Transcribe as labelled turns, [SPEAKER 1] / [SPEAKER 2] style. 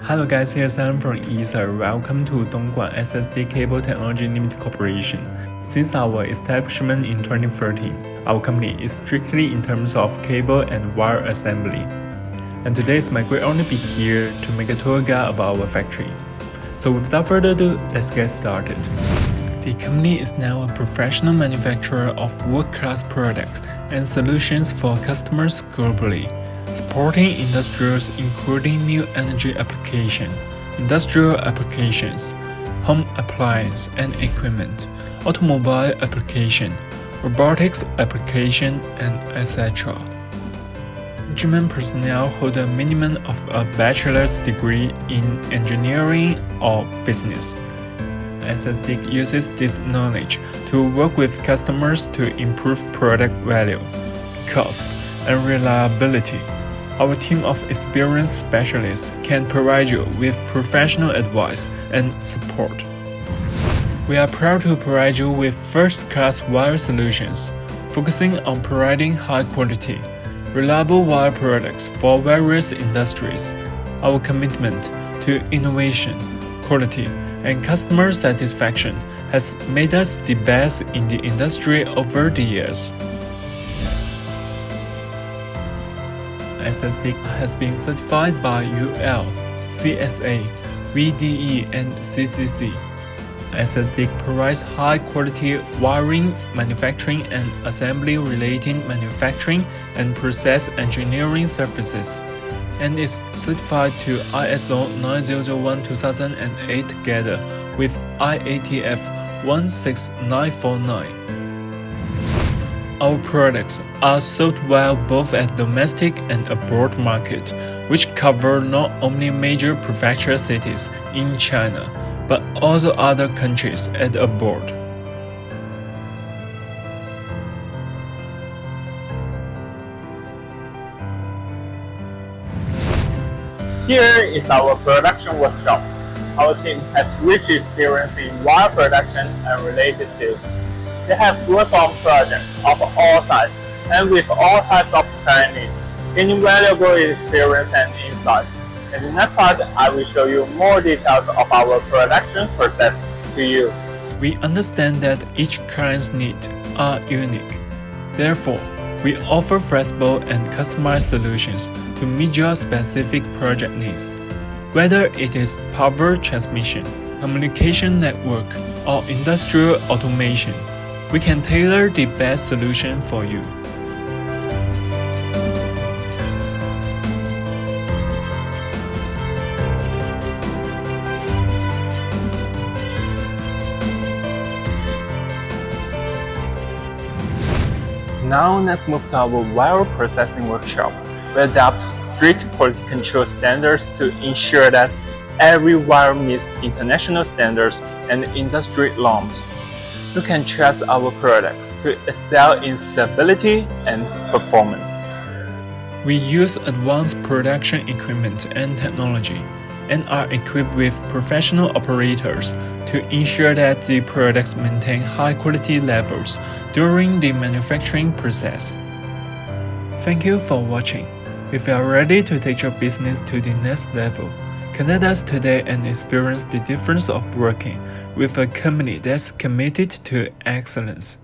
[SPEAKER 1] Hello guys, here's Sam from Ether. Welcome to Dongguan XSD Cable Technology Limited Corporation. Since our establishment in 2013, our company is strictly in terms of cable and wire assembly. And today it's my great honor to be here to make a tour guide about our factory. So without further ado, let's get started. The company is now a professional manufacturer of world-class products and solutions for customers globally, supporting industrials including new energy application, industrial applications, home appliance and equipment, automobile application, robotics application, and etc. Management personnel hold a minimum of a bachelor's degree in engineering or business. SSD uses this knowledge to work with customers to improve product value, cost, and reliability. Our team of experienced specialists can provide you with professional advice and support. We are proud to provide you with first-class wire solutions, focusing on providing high-quality, reliable wire products for various industries. Our commitment to innovation, quality, and customer satisfaction has made us the best in the industry over the years. SSD has been certified by UL, CSA, VDE, and CCC. SSD provides high-quality wiring, manufacturing, and assembly-related manufacturing and process engineering services, and is certified to ISO 9001-2008 together with IATF 16949. Our products are sold well both at domestic and abroad market, which cover not only major prefecture cities in China, but also other countries and abroad.
[SPEAKER 2] Here is our production workshop. Our team has rich experience in wire production and related fields. They have worked on projects of all sizes and with all types of client needs, gaining valuable experience and insight. In the next part, I will show you more details of our production process to you.
[SPEAKER 1] We understand that each client's needs are unique. Therefore, we offer flexible and customized solutions to meet your specific project needs. Whether it is power transmission, communication network, or industrial automation, we can tailor the best solution for you.
[SPEAKER 2] Now let's move to our wire processing workshop. We adopt strict quality control standards to ensure that every wire meets international standards and industry norms. You can trust our products to excel in stability and performance.
[SPEAKER 1] We use advanced production equipment and technology, and are equipped with professional operators to ensure that the products maintain high quality levels during the manufacturing process. Thank you for watching. If you are ready to take your business to the next level, contact us today and experience the difference of working with a company that's committed to excellence.